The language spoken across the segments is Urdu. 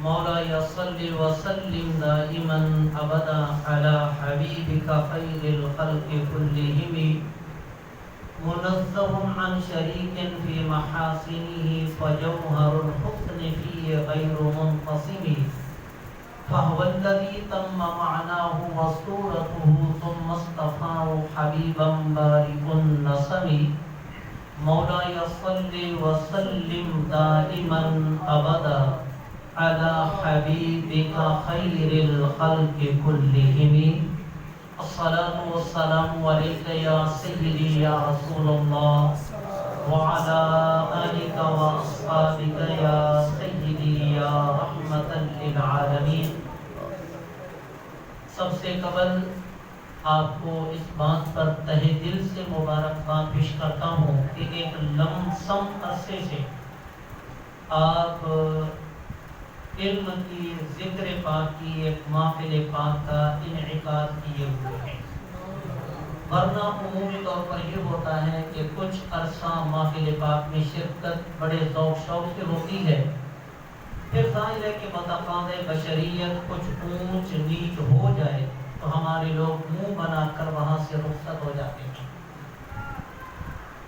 مولاي صل وسلم دائما أبدا على حبيبك خير الخلق كلهم منزه عن شريك في محاسنه فجوهر الحسن فيه غير منقسم فهو الذي تم معناه وصورته ثم اصطفاه حبيبا بارئ النسم مولاي صل وسلم دائما أبدا على حبيبك خير الخلق كلهم الصلاة والسلام عليك يا سيدي يا رسول الله وعلى آلك وأصحابك يا سيدي يا رحمة للعالمين. سب سے قبل آپ کو اس بات پر تہہ دل سے مبارکباد پیش کرتا ہوں کہ ایک لمسم عرصے سے آپ علم کی ذکر پاک کی ایک محفل پاک کا انعقاد کیے ہوئے ہیں. ورنہ عمومی طور پر یہ ہوتا ہے کہ کچھ عرصہ محفل پاک میں شرکت بڑے ذوق شوق سے ہوتی ہے، پھر ظاہر ہے کہ متقاضے بشریت کچھ اونچ نیچ ہو جائے تو ہمارے لوگ منہ بنا کر وہاں سے رخصت ہو جاتے ہیں.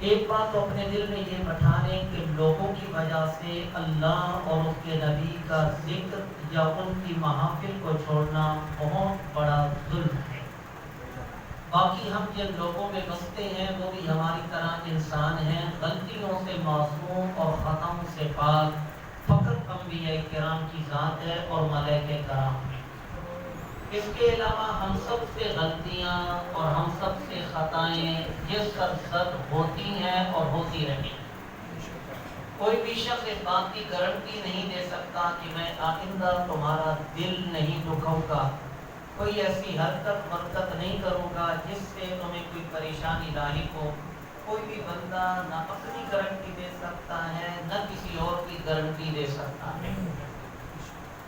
ایک بات تو اپنے دل میں یہ بٹھا لیں کہ لوگوں کی وجہ سے اللہ اور اس کے نبی کا ذکر یا ان کی محافل کو چھوڑنا بہت بڑا ظلم ہے. باقی ہم جن لوگوں میں بستے ہیں وہ بھی ہماری طرح انسان ہیں، غلطیوں سے معصوم اور خطاؤں سے پاک فقط انبیاء کرام کی ذات ہے اور ملائکہ کرام ہیں. اس کے علاوہ ہم سب سے غلطیاں اور ہم سب سے خطائیں یہ سرزد ہوتی ہیں اور ہوتی رہیں. کوئی بھی شخص اس بات کی گارنٹی نہیں دے سکتا کہ میں آئندہ تمہارا دل نہیں دکھاؤں گا، کوئی ایسی حرکت مرکت نہیں کروں گا جس سے تمہیں کوئی پریشانی لاحق ہو. کوئی بھی بندہ نہ اپنی گارنٹی دے سکتا ہے نہ کسی اور کی گارنٹی دے سکتا ہے.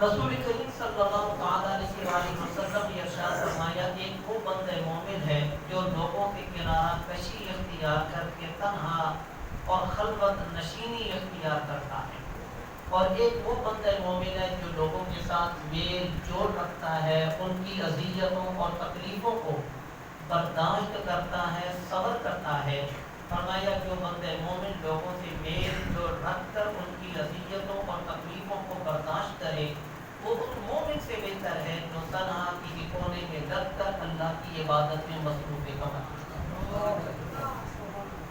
رسول کریم صلی اللہ علیہ وسلم نے ارشاد فرمایا کہ ایک وہ بندہ مومن ہے جو لوگوں کے کنارہ کشی اختیار کر کے تنہا اور خلوت نشینی اختیار کرتا ہے، اور ایک وہ بندہ مومن ہے جو لوگوں کے ساتھ میل جوڑ رکھتا ہے، ان کی اذیتوں اور تکلیفوں کو برداشت کرتا ہے، صبر کرتا ہے. فرمایا جو بندہ مومن لوگوں سے میل جوڑ رکھ کر ان کی اذیتوں اور تکلیفوں کو برداشت کرے وہ اس مومن سے بہتر ہے جو تنہا کسی کونے میں لگ کر اللہ کی عبادت میں مصروف عمل.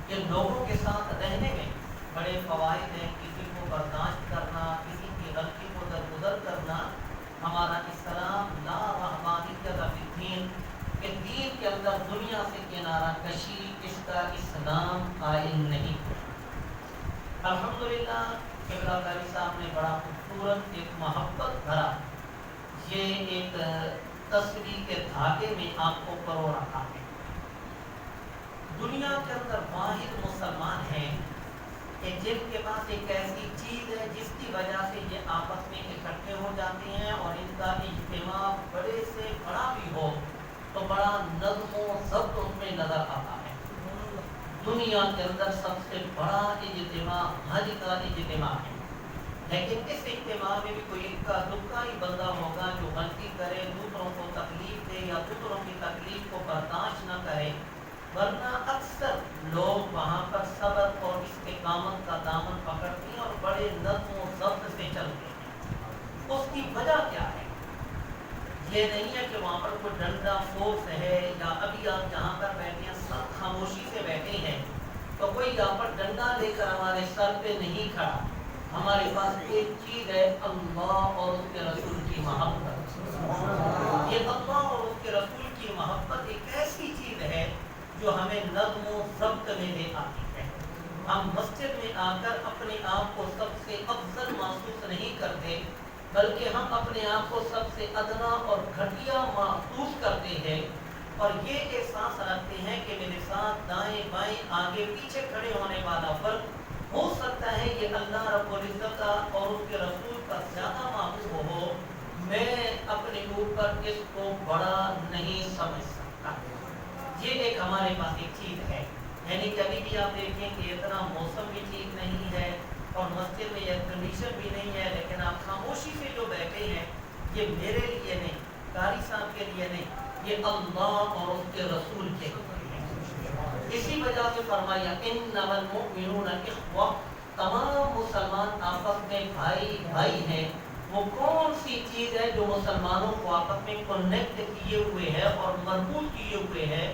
یہ لوگوں کے ساتھ رہنے میں بڑے فوائد ہیں. کسی کو برداشت کرنا، کسی کی غلطی کو درگزر کرنا. ہمارا اسلام لا رحمانیت فی الدین، کہ دین کے اندر دنیا سے کنارہ کشی اس کا اسلام قائل نہیں. الحمدللہ قبلہ قاری صاحب نے بڑا خوبصورت ایک محبت بھرا یہ ایک تصویر کے دھاگے میں آپ کو پرو رکھا ہے. دنیا کے اندر واحد مسلمان ہیں کہ جن کے پاس ایک ایسی چیز ہے جس کی وجہ سے یہ آپس میں اکٹھے ہو جاتے ہیں اور ان کا اجتماع بڑے سے بڑا بھی ہو تو بڑا نظم و ضبط اس میں نظر آتا ہے. دنیا کے اندر سب سے بڑا اجتماع حج کا اجتماع ہے، لیکن اس اجتماع میں بھی کوئی اکا دکا ہی بندہ ہوگا جو غلطی کرے، دوسروں کو تکلیف دے یا دوسروں کی تکلیف کو برداشت نہ کرے. ورنہ اکثر لوگ وہاں پر صبر اور استقامت کا دامن پکڑتے ہیں اور بڑے نظم و ضبط سے چلتے ہیں. اس کی وجہ کیا ہے؟ یہ نہیں ہے کہ وہاں پر کوئی ڈنڈا فورس ہے یا ابھی آپ جہاں پر بیٹھے ہیں سب خاموشی سے بیٹھے ہیں تو کوئی یہاں پر ڈنڈا لے کر ہمارے سر پہ نہیں کھڑا. ہمارے پاس ایک چیز ہے، اللہ اور اس کے رسول کی محبت. یہ اللہ اور اس کے رسول کی محبت ایک ایسی چیز ہے جو ہمیں نظم و ضبط میں لے آتی ہے. ہم مسجد میں آ کر اپنے آپ کو سب سے افضل محسوس نہیں کرتے، بلکہ ہم اپنے آپ کو سب سے ادنا اور گھٹیا محسوس کرتے ہیں اور یہ احساس رکھتے ہیں کہ میرے ساتھ دائیں بائیں آگے پیچھے کھڑے ہونے والا فرق ہو سکتا ہے یہ اللہ رب العزت کا اور اس کے رسول کا زیادہ محبوب ہو، میں اپنے اوپر اس کو بڑا نہیں سمجھ سکتا. یہ ایک ہمارے پاس ایک چیز ہے. یعنی کبھی بھی آپ دیکھیں کہ اتنا موسم بھی ٹھیک نہیں ہے اور مسجد میں ایئر کنڈیشن بھی نہیں ہے، لیکن آپ خاموشی سے جو بیٹھے ہیں، یہ میرے لیے نہیں، قاری صاحب کے لیے نہیں، یہ اللہ اور اس کے رسول کے لیے۔ اسی وجہ سے فرمایا انما المؤمنون اخوہ، تمام مسلمان آپس میں بھائی بھائی ہیں۔ وہ کون سی چیز ہے جو مسلمانوں کو آپس میں کنیکٹ کیے ہوئے ہے اور مربوط کیے ہوئے ہے؟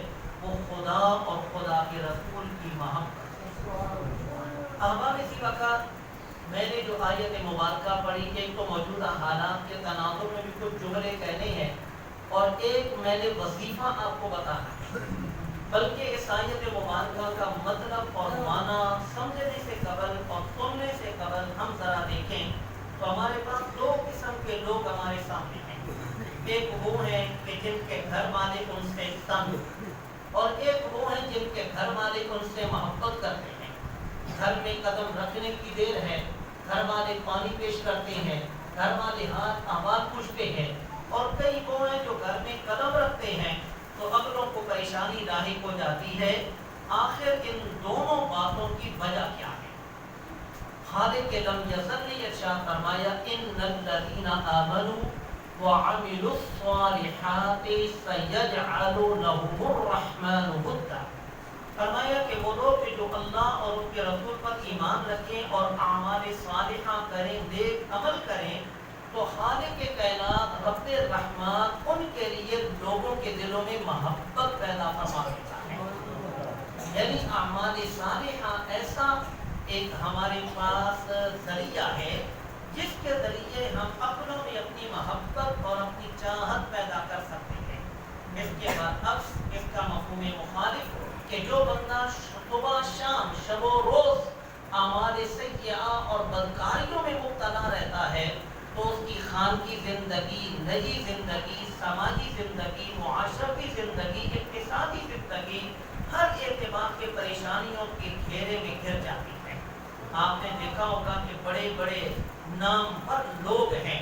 وہ خدا اور خدا کے رسول کی محبت۔ احباب، اسی وقت میں نے جو آیت مبارکہ پڑھی، ایک تو موجودہ حالات کے تناظر میں بھی کچھ جملے کہنے ہیں، اور ایک میں نے وظیفہ آپ کو بتانا ہے۔ بلکہ اس آیت مبارکہ کا مطلب اور معنی سمجھنے سے قبل اور سننے سے قبل ہم ذرا دیکھیں تو ہمارے پاس دو قسم کے لوگ ہمارے سامنے ہیں۔ ایک وہ ہیں کہ جن کے گھر مالک ان سے تنگ، اور ایک وہ ہیں جن کے گھر مالک ان سے محبت کرتے ہیں۔ گھر میں قدم رکھنے کی دیر ہے، گھر مالک پانی پیش کرتے ہیں، گھر والے ہاتھ آواز پوچھتے ہیں، اور کئی وہ ہیں جو گھر میں قدم رکھتے ہیں تو اگلوں کو پریشانی لاحق ہو جاتی ہے۔ آخر ان دونوں باتوں کی وجہ کیا ہے؟ خالق لم یزل نے ارشاد فرمایا ان الذین آمنوا وعملوا الصالحات سیجعل لهم الرحمن ودا۔ فرمایا کہ وہ لوگ جو اللہ اور ان کے رسول پر ایمان رکھیں اور اعمال صالحہ کریں، نیک عمل کریں، تو خالق کائنات رب الرحمن ان کے لیے لوگوں کے دلوں میں محبت پیدا فرما دیتا ہے۔ یعنی اعمال صالحہ ایسا ایک ہمارے پاس ذریعہ ہے جس کے ذریعے ہم اپنوں میں اپنی محبت اور اپنی چاہت پیدا کر سکتے ہیں۔ اس کے برعکس اس کا مفہوم مخالف کہ جو بندہ صبح شام شب و روز اعمال سیئہ اور بدکاریوں میں مبتلا رہتا ہے تو اس کی خانگی زندگی، نجی زندگی، سماجی زندگی، معاشرتی زندگی، اقتصادی زندگی ہر اعتبار کے پریشانیوں کے گھیرے میں گر جاتی ہے۔ آپ نے دیکھا ہوگا کہ بڑے بڑے نامور لوگ ہیں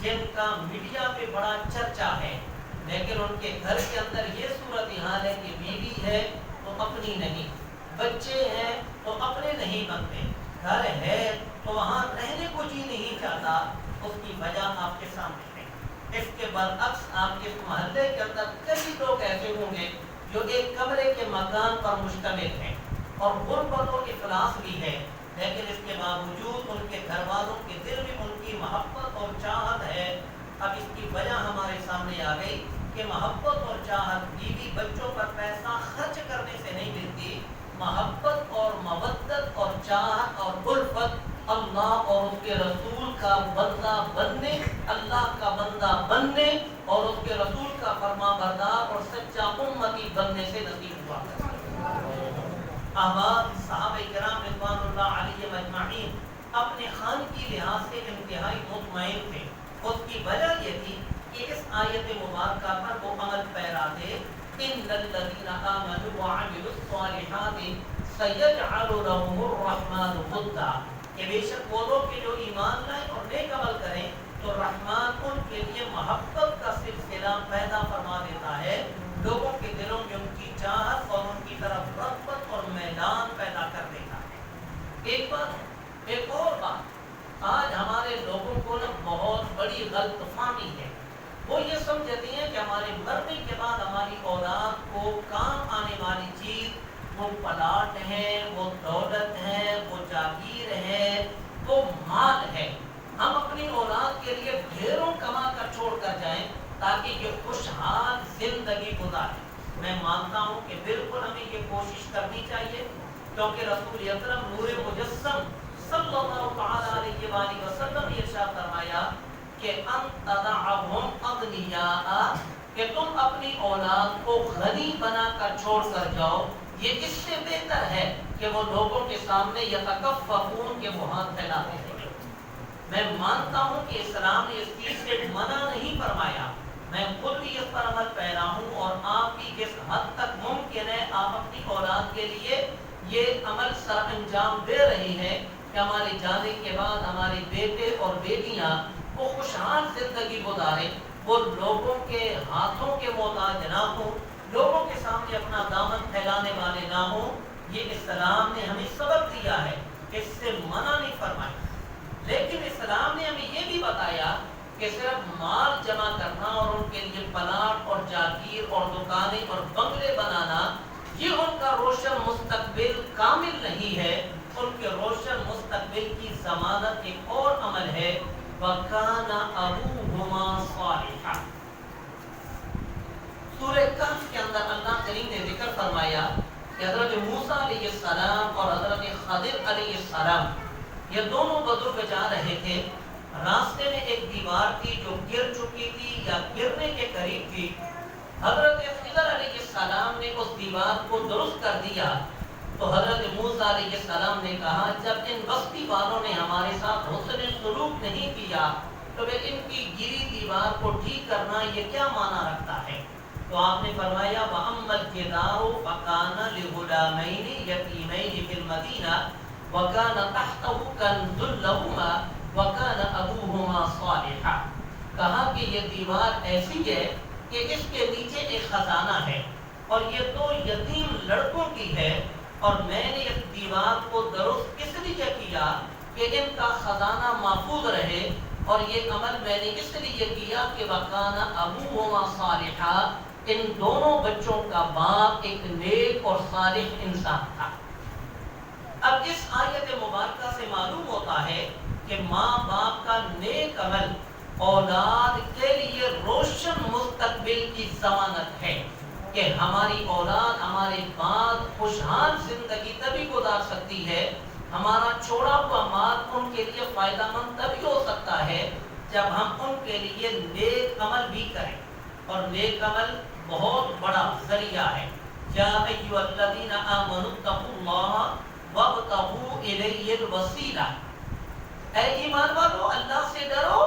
جن کا میڈیا پہ بڑا چرچا ہے، لیکن ان کے گھر کے اندر یہ صورتحال ہے کہ بیوی ہے تو اپنی نہیں، بچے ہیں تو اپنے نہیں بنتے، گھر ہے تو وہاں رہنے کو جی نہیں چاہتا۔ اس کی وجہ آپ کے سامنے ہے۔ اس کے برعکس آپ کے محلے کے اندر کئی لوگ ایسے ہوں گے جو ایک کمرے کے مکان پر مشتمل ہیں اور غربت و افلاس بھی ہے، لیکن اس کے باوجود ان کے گھر والوں کے دل میں ان کی محبت اور چاہت ہے۔ اب اس کی وجہ ہمارے سامنے آ گئی کہ محبت اور چاہت بیوی بچوں پر پیسہ خرچ کرنے سے نہیں ملتی، محبت اور مودت اور چاہت اور الفت اللہ اور اس کے رسول کا بندہ بننے، اللہ کا بندہ بننے اور اس کے رسول کا فرما بردار اور سچا امتی بننے سے نصیب ہوا۔ احباب، صحابہ کرام رضوان اللہ علیہم اجمعین اپنے خان کی لحاظ سے انتہائی مطمئن تھے۔ اس کی وجہ یہ تھی کہ اس آیت مبارکہ پر وہ عمل پیرا تھے، ان الذین آمنوا وعملوا الصالحات سیجعل لهم الرحمن ودا، کہ بے شک وہ لوگ کہ جو ایمان لائیں اور نیک عمل کریں تو رحمان ان کے لیے محبت کا سلسلہ پیدا فرما دیتا ہے، لوگوں کے دلوں میں ان کی چاہت اور ان کی طرف رغبت اور میدان پیدا کر دیتا ہے۔ ایک اور بات، آج ہمارے لوگوں کو نا بہت بڑی غلط فہمی ہے۔ وہ یہ سمجھتے ہیں کہ ہمارے مرنے کے بعد ہماری اولاد کو کام آنے والی چیز وہ پلاٹ ہے، وہ دولت ہے، وہ جاگیر ہے، وہ مال ہے۔ ہم اپنی اولاد کے لیے ڈھیروں کما کر چھوڑ کر جائیں تاکہ یہ خوشحال زندگی گزارے۔ میں مانتا ہوں کہ بالکل ہمیں یہ کوشش کرنی چاہیے، کیونکہ رسول اکرم نور مجسم صلی اللہ تعالی علیہ وآلہ وسلم نے ارشاد فرمایا کہ ان تدعهم اغنیاء، کہ تم اپنی اولاد کو غنی بنا کر چھوڑ کر جاؤ، یہ اس سے بہتر ہے کہ وہ لوگوں کے سامنے یتکففون، کے وہ ہاتھ پھیلاتے ہیں۔ میں مانتا ہوں کہ اسلام نے اس چیز سے منع نہیں فرمایا، میں خود بھی اس پر عمل پیرا ہوں، اور آپ بھی جس حد تک ممکن ہے آپ اپنی اولاد کے لیے یہ عمل سر انجام دے رہی ہیں کہ ہمارے جانے کے بعد ہمارے بیٹے اور بیٹیاں وہ خوشحال زندگی گزاریں، وہ لوگوں کے ہاتھوں کے محتاج نہ ہوں، لوگوں کے سامنے اپنا دامن پھیلانے والے نہ ہوں۔ یہ اسلام نے ہمیں سبق دیا ہے اس سے منع نہیں فرمایا، لیکن اسلام نے ہمیں یہ بھی بتایا کہ صرف مال جمع کرنا اور ان کے لیے پلاٹ اور جاگیر اور دکانیں اور بنگلے بنانا یہ ان کا روشن مستقبل کامل نہیں ہے. ان کے روشن مستقبل کی ضمانت ایک اور عمل ہے، وَكَانَ أَبُوهُمَا صَالِحًا. سورہ کہف کے اندر اللہ کریم نے ذکر فرمایا کہ حضرت موسیٰ علیہ السلام اور حضرت خضر علیہ السلام یہ دونوں بزرگ جا رہے تھے. راستے میں ایک دیوار تھی جو گر چکی تھی یا گرنے کے قریب تھی. حضرت خضر علیہ السلام نے اس دیوار کو درست کر دیا تو حضرت موسیٰ علیہ السلام نے کہا جب ان بستی والوں نے ہمارے ساتھ حسن سلوک نہیں کیا تو پھر ان کی گری دیوار کو ٹھیک کرنا یہ کیا معنی رکھتا ہے؟ تو آپ نے فرمایا وَأَمَّا الْجِدَارُ فَكَانَ لِغُلَامَيْنِ يَتِيمَيْنِ فِي الْمَدِينَةِ وَكَانَ تَحْتَهُ كَنْزٌ لَهُمَا وَكَانَ أَبُوهُمَا صَالِحًا. کہا کہ یہ دیوار ایسی ہے کہ اس کے نیچے ایک خزانہ ہے اور یہ دو یتیم لڑکوں کی ہے، اور میں نے اس دیوار کو درست کس لیے کیا کہ ان کا خزانہ محفوظ رہے، اور یہ عمل میں نے اس لیے کیا کہ وَكَانَ أَبُوهُمَا صَالِحًا، ان دونوں بچوں کا باپ ایک نیک اور صالح انسان تھا. اب اس آیت مبارکہ سے معلوم ہوتا ہے کہ ماں باپ کا نیک عمل اولاد کے لیے روشن مستقبل کی ضمانت ہے کہ ہماری اولاد ہمارے بعد خوشحال زندگی تبھی گزار سکتی ہے، ہمارا چھوڑا ہوا مال ان کے لیے فائدہ مند تبھی ہو سکتا ہے جب ہم ان کے لیے نیک عمل بھی کریں. اور نیک عمل بہت بڑا ذریعہ ہے. یا ایھا الذین آمنوا اتقوا اللہ وابتغوا الیہ الوسیلہ. اے ایمان والو اللہ سے ڈرو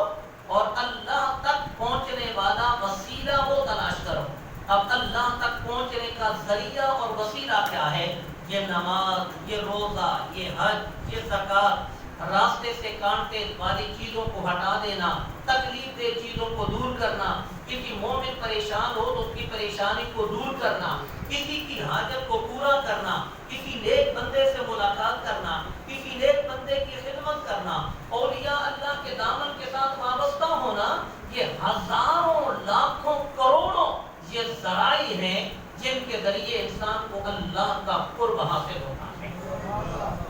اور اللہ تک پہنچنے والا وسیلہ وہ تلاش کرو. اب اللہ تک پہنچنے کا ذریعہ اور وسیلہ کیا ہے؟ یہ نماز، یہ روزہ، یہ حج، یہ زکوٰۃ، راستے سے کانٹے والی چیزوں کو ہٹا دینا، تکلیف دہ چیزوں کو دور کرنا، کسی مومن پریشان ہو تو اس کی پریشانی کو دور کرنا، کسی کی حاجت کو پورا کرنا، کسی نیک بندے سے ملاقات کرنا، کسی نیک بندے کی خدمت کرنا، اولیاء اللہ کے دامن کے ساتھ وابستہ ہونا. یہ ہزاروں لاکھوں کروڑوں یہ ذرائع ہیں جن کے ذریعے انسان کو اللہ کا قرب حاصل ہوتا ہے.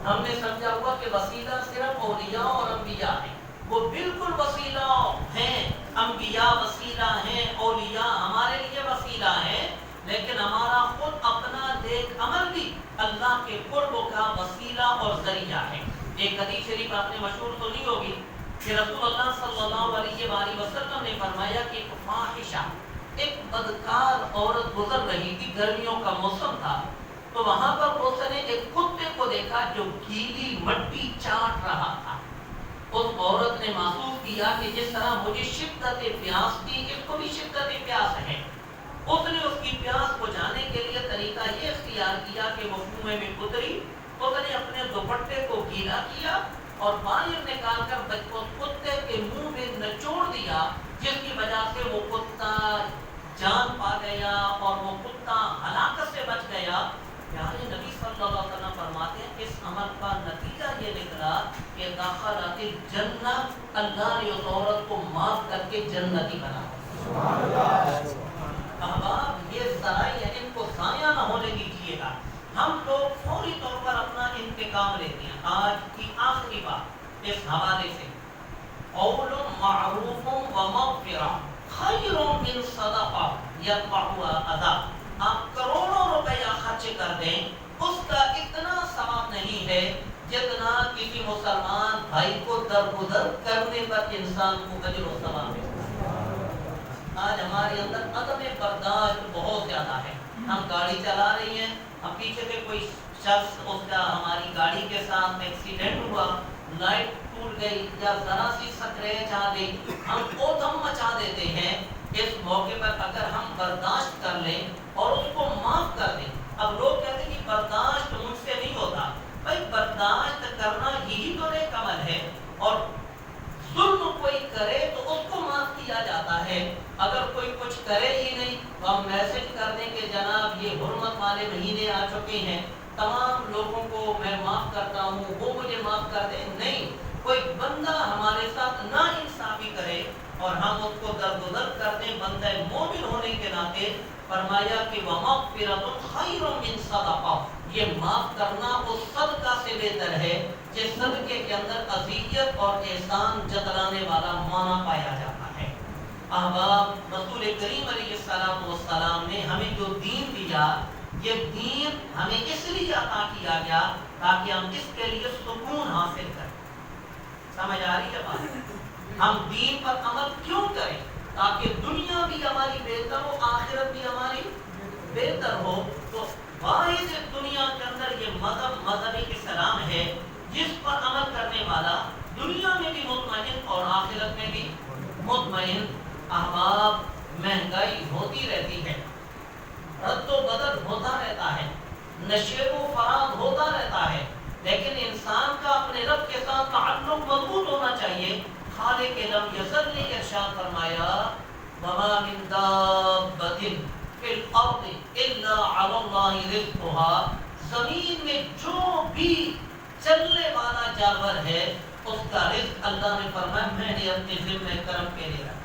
ہم نے سمجھا ہوا کہ وسیلہ صرف اولیاء اور انبیاء ہیں، وہ بالکل وسیلہ ہیں. انبیاء وسیلہ ہیں، اولیاء ہمارے لیے وسیلہ ہیں، لیکن ہمارا خود اپنا نیک عمل بھی اللہ کے قرب کا وسیلہ اور ذریعہ ہے. ایک حدیث شریف آپ نے مشہور سنی ہوگی کہ رسول اللہ صلی اللہ علیہ وآلہ وسلم نے فرمایا کہ ایک فاحشہ، ایک بدکار عورت گزر رہی تھی، گرمیوں کا موسم تھا، تو وہاں پر اس نے ایک کتے کو دیکھا جو گیلی مٹی چاٹ رہا تھا. اس عورت نے محسوس کیا کہ جس طرح مجھے شدت پیاس تھی اس کو بھی شدت پیاس ہے. اس نے اس کی پیاس بجھانے کے لیے طریقہ یہ اختیار کیا کہ وہ کنویں میں اتری، اس نے اپنے دوپٹے کو گیلا کیا اور پانی نکال کر کتے کے منہ میں نچوڑ دیا، جس کی وجہ سے وہ کتا جان پا گیا اور وہ کتا ہلاکت سے بچ گیا. پیارے نبی صلی اللہ علیہ وسلم فرماتے ہیں اس عمل کا نتیجہ یہ نکلا کہ داخلت الجنہ، اللہ نے اس عورت کو معاف کر کے جنتی بنا. احباب یہ ذرائع ان کو ضائع نہ ہونے دیجیے گا. ہم لوگ فوری طور پر اپنا انتقام لیتے ہیں. آج کی آخری بات اس حوالے سے، قول معروف و مغفرہ خیر من صدقہ یتبعها اذی. آپ کروڑوں روپیہ خرچ کر دیں، اس کا اتنا ثواب نہیں ہے جتنا کسی مسلمان بھائی کو درگزر کرنے پر انسان کو اجر و ثواب ملتا ہے. آج ہمارے اندر عدم برداشت بہت زیادہ ہے. ہم گاڑی چلا رہی ہیں، ہم پیچھے سے کوئی شخص اس کا ہماری گاڑی کے ساتھ ایکسیڈنٹ ہوا، لائٹ ٹوٹ گئی یا ذرا سی سکریچ آ گئی، ہم ادھم مچا دیتے ہیں. اس موقع پر اگر ہم برداشت کر لیں اور اس کو معاف کر دیں. اب لوگ کہتے ہیں کہ برداشت مجھ سے نہیں ہوتا. بھائی برداشت کرنا یہی تو نیک عمل ہے. اور ظلم کوئی کرے تو اس کو معاف کیا جاتا ہے. اگر کوئی کچھ کرے ہی نہیں تو ہم میسج کر دیں کہ جناب یہ حرمت والے مہینے آ چکے ہیں، تمام لوگوں کو میں معاف کرتا ہوں، وہ مجھے معاف کر دیں، نہیں، کوئی بندہ ہمارے ساتھ نا انصافی کرے اور ہم اس کو درگزر کر دیں بندہ مومن ہونے کے ناطے، فرمایا کہ وَمَغْفِرَةٌ خَيْرٌ مِّن صَدَقَةٍ، یہ معاف کرنا اس صدقہ سے بہتر ہے جس صدقے کے اندر اذیت اور احسان جتلانے والا معنی پایا جاتا ہے۔ احباب، رسول کریم علیہ السلام نے ہمیں جو دین دیا، یہ دین ہمیں اس لیے عطا کیا گیا تاکہ ہم اس کے لیے سکون حاصل کریں۔ سمجھ آ رہی ہے بات؟ ہم دین پر عمل کیوں کریں؟ تاکہ دنیا بھی ہماری بہتر ہو، آخرت بھی ہماری بہتر ہو۔ تو واحد دنیا کے اندر یہ مذہب اسلام ہے جس پر عمل کرنے والا دنیا میں بھی مطمئن اور آخرت میں بھی مطمئن۔ احباب، مہنگائی ہوتی رہتی ہے، رد و بدل ہوتا رہتا ہے، نشیب و فراغ ہوتا رہتا ہے، لیکن انسان کا اپنے رب کے ساتھ تعلق مضبوط ہونا چاہیے۔ خالق لم یزل نے ارشاد فرمایا وَمَا مِن دَابَّةٍ فِي الْأَرْضِ إِلَّا عَلَى اللَّهِ رِزْقُهَا، زمین میں جو بھی چلنے والا جانور ہے اس کا رزق اللہ نے فرمایا میں نے اپنے ذمہ کرم کے لیے رکھا۔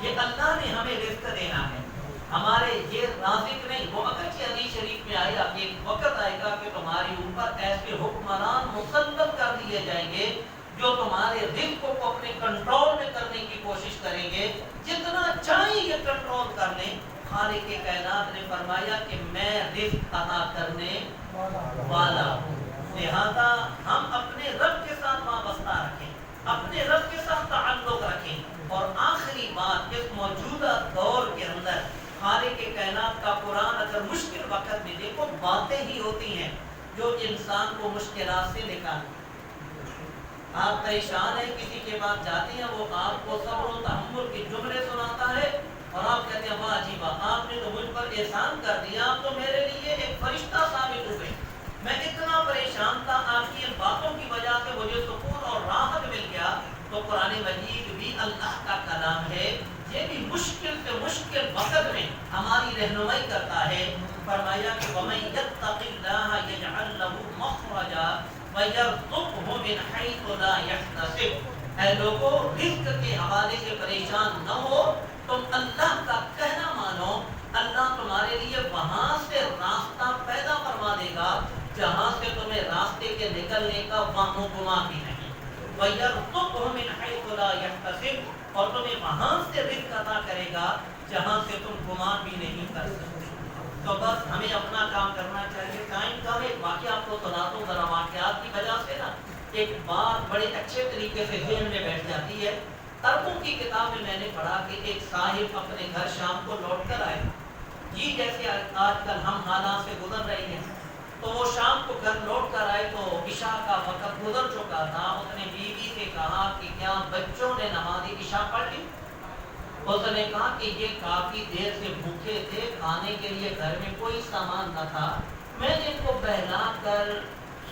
یہ اللہ نے ہمیں رزق دینا ہے، ہمارے یہ رازق نہیں۔ وہ اگرچہ حدیث شریف میں آیا کہ ایک وقت آئے گا کہ تمہارے اوپر ایسے حکمران مسلط کر دیے جائیں گے جو تمہارے رزق کو اپنے کنٹرول میں کرنے کی کوشش کریں گے، جتنا چاہیں یہ کنٹرول کر لیں۔ خالق کائنات نے فرمایا کہ میں رزق عطا کرنے والا ہوں، لہذا ہم اپنے رب کے ساتھ وابستہ رکھیں، اپنے رب کے ساتھ تعلق رکھیں۔ اور آخری بات، اس موجودہ دور کے اندر خالق کائنات کا قرآن اگر مشکل وقت میں دیکھو باتیں ہی ہوتی ہیں جو انسان کو مشکلات سے نکالتی۔ آپ پریشان ہیں، کسی کے پاس جاتے ہیں، وہ آپ کو صبر و تحمل کے جملے سناتا ہے اور آپ کہتے ہیں واہ جی واہ، آپ نے تو مجھ پر احسان کر دیا، آپ تو میرے لیے ایک فرشتہ ثابت ہوئے، میں اتنا پریشان تھا، آپ کی ان باتوں کی وجہ سے مجھے سکون اور راحت مل گیا۔ تو قرآن مجید بھی اللہ کا کلام ہے، یہ بھی مشکل سے مشکل وقت میں ہماری رہنمائی کرتا ہے۔ فرمایا کہ وَمَن يَتَّقِ اللَّهَ يَجْعَل لَّهُ مَخْرَجًا وَيَرْزُقْهُ مِنْ حَيْثُ لَا يَحْتَسِبُ، اے لوگوں رزق کے حوالے سے پریشان نہ ہو، تم اللہ کا کہنا مانو، اللہ تمہارے لیے وہاں سے راستہ پیدا فرما دے گا جہاں سے تمہیں راستے کے نکلنے کا وہم و گمان بھی نہیں۔ وَيَرْزُقْهُ مِنْ حَيْثُ لَا يَحْتَسِبُ، اور تمہیں وہاں سے رزق عطا کرے گا جہاں سے تم گمان بھی نہیں کر سکتے۔ تو بس ہمیں اپنا کام کرنا چاہیے۔ ٹائم کا ایک واقعہ آپ کو سنا دوں، ذرا واقعات کی وجہ سے نا ایک بات بڑے اچھے طریقے سے ذہن میں بیٹھ جاتی ہے۔ عربوں کی کتاب میں نے پڑھا کہ ایک صاحب اپنے گھر شام کو لوٹ کر آئے، جی جیسے آج کل ہم حالات سے گزر رہے ہیں، تو وہ شام کو گھر لوٹ کر آئے تو عشاء کا وقت گزر چکا تھا۔ اس نے بیوی سے کہا کہ کیا بچوں نے نماز عشاء پڑھ لی؟ اس نے کہا کہ یہ کافی دیر سے بھوکے تھے، کھانے کے لیے گھر میں کوئی سامان نہ تھا، میں نے ان کو بہلا کر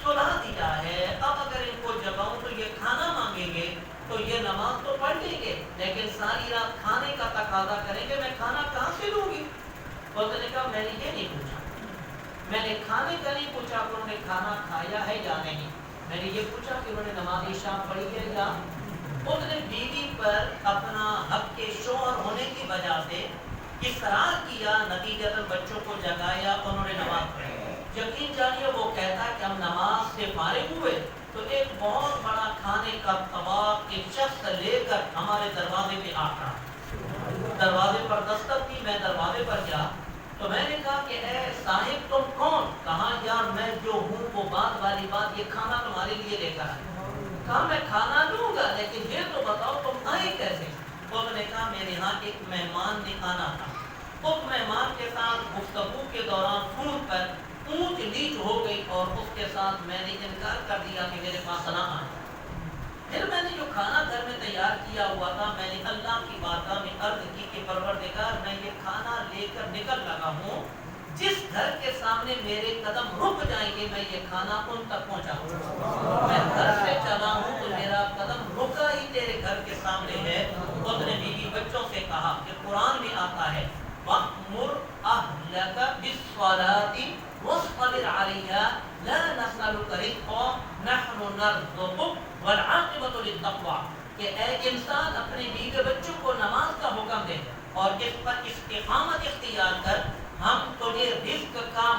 سلا دیا ہے، اب اگر ان کو جگاؤں تو یہ کھانا مانگیں گے تو یہ نماز تو پڑھ لیں گے لیکن ساری رات کھانے کا تقاضا کریں گے، میں کھانا کہاں سے لوں گی؟ اس نے کہا میں نے یہ نہیں پوچھا، میں نے کھانے کا نہیں پوچھا کہ انہوں نے کھانا کھایا ہے یا نہیں، میں نے یہ پوچھا کہ انہوں نے نماز عشاء پڑھی ہے یا۔ اس نے بیوی پر اپنا حق کے شوہر ہونے کی وجہ سے اصرار کیا، نتیجتاً بچوں کو جگایا، انہوں نے نماز پڑھی۔ یقین جانیے وہ کہتا ہے کہ ہم نماز سے فارغ ہوئے تو ایک بہت بڑا کھانے کا طبق ایک شخص لے کر ہمارے دروازے پہ آ رہا، دروازے پر دستک کی، میں دروازے پر گیا تو میں نے کہا کہ اے صاحب تم کون؟ کہا یار میں جو ہوں وہ بات والی بات، یہ کھانا تمہارے لیے لے کر آئے۔ کہا میں کھانا لوں گا لیکن یہ تو بتاؤ تم آئے کیسے؟ انہوں نے کہا میرے یہاں ایک مہمان نے آنا تھا، اس مہمان کے ساتھ گفتگو کے دوران فون پر اونچ نیچ ہو گئی اور اس کے ساتھ میں نے انکار کر دیا کہ میرے پاس نہ آئے۔ پھر میں نے جو کھانا گھر میں تیار کیا ہوا تھا میں نے اللہ کی بارگاہ میں عرض کی کہ پروردگار میں یہ کھانا لے کر نکل لگا ہوں، جس گھر کے سامنے میرے قدم رک جائیں گے میں یہ کھانا ان تک پہنچاؤں، میں گھر سے چلا ہوں تو میرا قدم رکا ہی تیرے گھر کے سامنے ہے۔ اس نے بیوی بچوں سے کہا کہ قرآن میں آتا ہے وَأْمُرْ أَهْلَكَ بِالصَّلَاةِ نرزقک والعاقبۃ للتقوی، کہ اے انسان اپنے بیوی بچوں کو نماز کا حکم دے اور اس پر استقامت اختیار کر، ہم تجھے رزق کا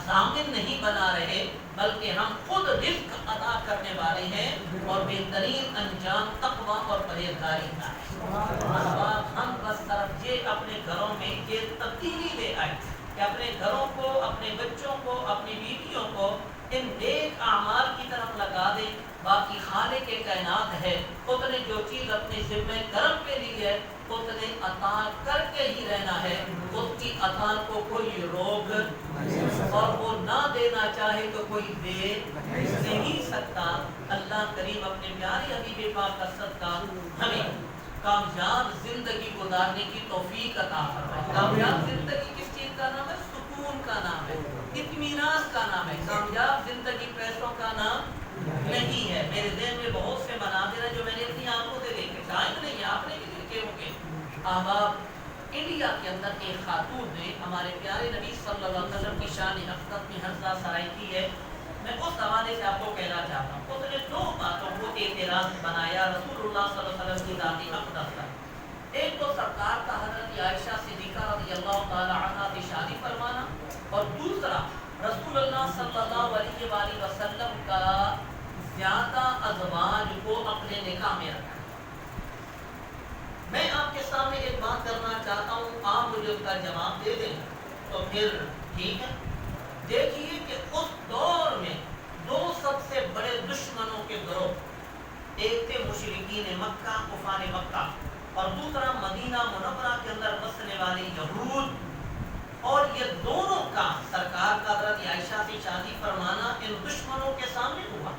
ضامن نہیں بنا رہے بلکہ ہم خود رزق عطا کرنے والے ہیں، اور بہترین انجام تقوی اور پرہیزگاری کا ہے۔ ہم بس صرف یہ اپنے گھروں میں یہ تبدیلی لے آئے کہ اپنے گھروں کو، اپنے بچوں کو، اپنی بیویوں کو ان نیک اعمال کی طرف لگا دیں۔ باقی خالق کائنات ہے، اس نے جو چیز اپنے ذمہ کرم پہ لی ہے اس نے عطا کر کے ہی رہنا ہے، اس کی عطا کو کوئی روک اور وہ نہ دینا چاہے تو کوئی دے نہیں سکتا۔ اللہ کریم اپنے پیارے حبیب پاک کا صدقہ ہمیں کامیاب زندگی گزارنے کی توفیق عطا فرمائے۔ کامیاب زندگی کس چیز کا نام ہے؟ سکون کا نام ہے، اطمینان کا نام ہے۔ کامیاب زندگی پیسوں کا نام نہیں ہے۔ میرے ذہن میں بہت سے مناظر ہیں جو میں نے اپنی آنکھوں سے دیکھے، شاید نہیں آپ نے بھی دیکھے ہوں گے۔ احباب، انڈیا کے اندر ایک خاتون نے ہمارے پیارے نبی صلی اللہ علیہ وسلم کی شان حقیقت میں حرزہ سرائی کی ہے۔ میں اس حوالے سے آپ کو کہنا چاہتا ہوں، اس نے دو باتوں کو اعتراض بنایا رسول اللہ صلی اللہ علیہ وسلم کی ذاتی اقدس پر۔ ایک تو سرکار کا حضرت عائشہ صدیقہ رضی اللہ تعالی عنہا سے شادی فرمانا، اور دوسرا رسول اللہ صلی اللہ علیہ وآلہ وسلم کا زیادہ ازواج کو اپنے نکاح میں رکھا۔ میں آپ کے سامنے ایک بات کرنا چاہتا ہوں، آپ مجھے اس کا جواب دے دیں تو پھر ٹھیک ہے۔ دیکھیے کہ اس دور میں دو سب سے بڑے دشمنوں کے گروہ، ایک تھے مشرکین مکہ، کفار مکہ، اور دوسرا مدینہ منورہ کے اندر بسنے والے یہود، اور یہ دونوں کا سرکار کا حضرت عائشہ سے شادی فرمانا ان دشمنوں کے سامنے ہوا۔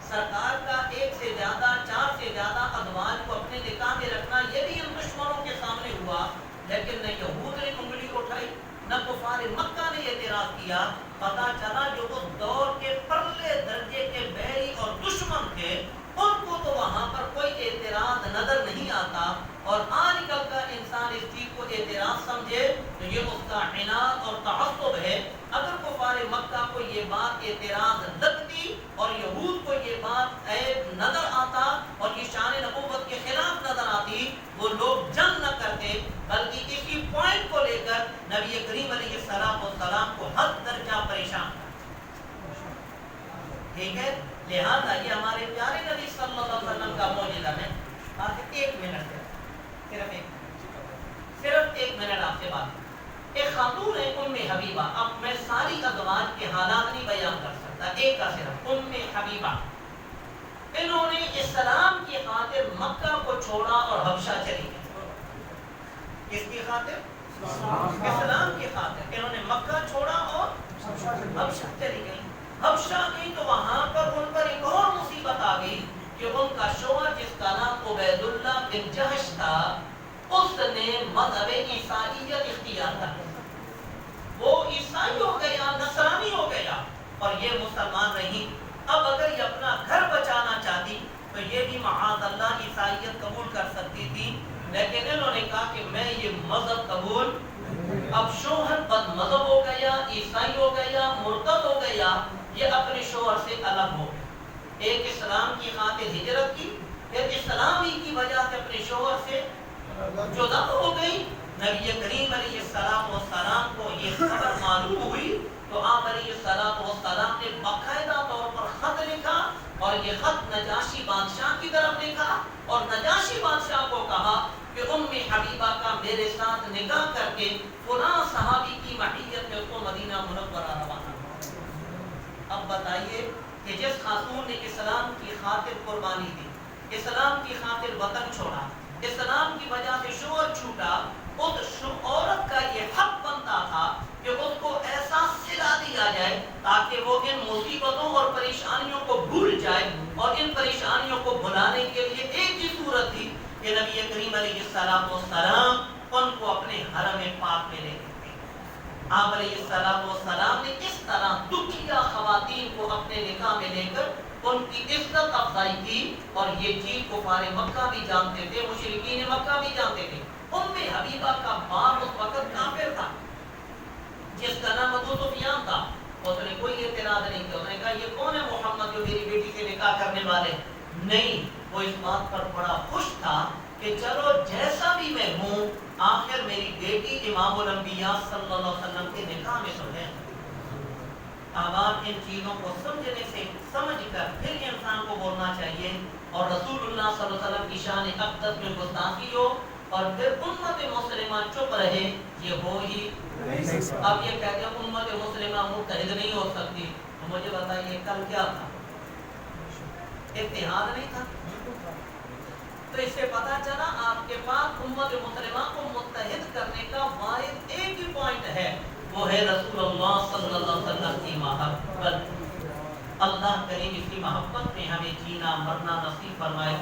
سرکار کا ایک سے زیادہ، چار سے زیادہ ازواج کو اپنے نکاح میں رکھنا یہ بھی ان دشمنوں کے سامنے ہوا، لیکن نہ یہود نے انگلی اٹھائی نہ کفار مکہ نے اعتراض کیا۔ پتہ چلا جو اس دور کے پرلے درجے کے بیری اور دشمن تھے ان کو تو وہاں پر کوئی اعتراض نظر نہیں آتا، اور آج کل کا انسان اس چیز کو اعتراض سمجھے تو یہ اس کا عناد اور تعصب ہے۔ اگر کفار مکہ کو یہ بات اعتراض لگتی اور یہود کو یہ بات عیب نظر آتا اور یہ شان نبوت کے خلاف نظر آتی، وہ لوگ جنگ نہ کرتے، بلکہ اسی پوائنٹ کو لے کر نبی کریم علیہ السلام کو حد درجہ پریشان کرتے۔ ٹھیک ہے، لہذا یہ ہمارے پیارے نبی صلی اللہ علیہ وسلم کا معجزہ ہے۔ آج ایک منٹ صرف ایک منٹ آپ سے بات۔ ایک خاتون ہے ام حبیبہ، اب میں ساری ازواج کے حالات نہیں بیان کر سکتا، ایک کا صرف ام حبیبہ۔ انہوں نے اسلام کی خاطر مکہ کو چھوڑا اور حبشہ چلی گئی۔ کس کی خاطر؟ اسلام کی خاطر انہوں نے مکہ چھوڑا اور حبشہ چلی گئی۔ حبشہ گئی تو وہاں پر ان پر ایک اور مصیبت آ گئی کہ ان کا شوہر جس کا نام عبید اللہ بن جہش تھا، اس نے مذہب عیسائیت اختیار کر لیا۔ وہ عیسائی ہو گیا، نصرانی ہو گیا، اور یہ مسلمان رہی۔ اب اگر یہ اپنا گھر بچانا چاہتی تو یہ بھی معاذ اللہ عیسائیت قبول کر سکتی تھی، لیکن انہوں نے کہا کہ میں یہ مذہب قبول، اب شوہر بد مذہب ہو گیا، عیسائی ہو گیا، مرتد ہو گیا، یہ اپنے شوہر سے الگ ہو گیا۔ ایک اسلام کی خاطر ہجرت کی، پھر اسلام ہی کی وجہ سے اپنے شوہر سے جدا ہو گئی۔ نبی کریم علیہ السلام کو یہ خبر معلوم ہوئی تو آپ علیہ السلام نے باقاعدہ طور پر خط لکھا، اور یہ خط نجاشی بادشاہ کی طرف لکھا، اور نجاشی بادشاہ کو کہا کہ ام حبیبہ کا میرے ساتھ نکاح کر کے فلاں صحابی کی معیت میں اس کو مدینہ منورہ روانہ۔ اب بتائیے کہ جس خاتون نے اسلام کی خاطر قربانی دی، اسلام کی خاطر وطن چھوڑا، اسلام کی وجہ سے شوہر چھوٹا، اس عورت کا یہ حق بنتا تھا کہ اس کو ایسا صلہ دیا جائے تاکہ وہ ان مصیبتوں اور پریشانیوں کو بھول جائے، اور ان پریشانیوں کو بھلانے کے لیے ایک ہی صورت تھی کہ نبی کریم علیہ السلام ان کو اپنے حرم پاک میں لے گئے۔ آپ علیہ السلام نے اس طرح دکھیا خواتین کو اپنے نکاح میں لے کر ان کی عزت افزائی کی، اور یہ چیز کفار مکہ بھی جانتے تھے، مشرکین مکہ بھی جانتے تھے۔ ام حبیبہ کا باپ اس وقت کافر تھا جس کا نام ابو سفیان تھا، اس نے کوئی اعتراض نہیں کیا، اس نے کہا یہ کون ہے محمد جو میری بیٹی سے نکاح نہیں، وہ اس بات پر بڑا خوش تھا کہ چلو جیسا بھی میں ہوں، آخر میری بیٹی امام الانبیاء صلی اللہ علیہ وسلم کے نکاح میں تو ہے۔ اب ان چیزوں کو سمجھ کر پھر انسان کو بولنا چاہیے، اور رسول اللہ صلی اللہ علیہ وسلم کی شان اقدس میں گستاخی ہو اور پھر امت مسلمہ چپ رہے، یہ ہو ہی۔ اب یہ کہتے ہیں امت مسلمہ متحد نہیں ہو سکتی، تو مجھے بتائیے کل کیا تھا؟ اتحاد نہیں تھا؟ تو اس سے پتہ چلا آپ کے پاس امت مسلمہ کو متحد کرنے کا واحد ایک ہی پوائنٹ ہے، وہ ہے رسول اللہ صلی اللہ علیہ وسلم کی محبت۔ اللہ کریم اس کی محبت میں ہمیں جینا مرنا نصیب فرمائے۔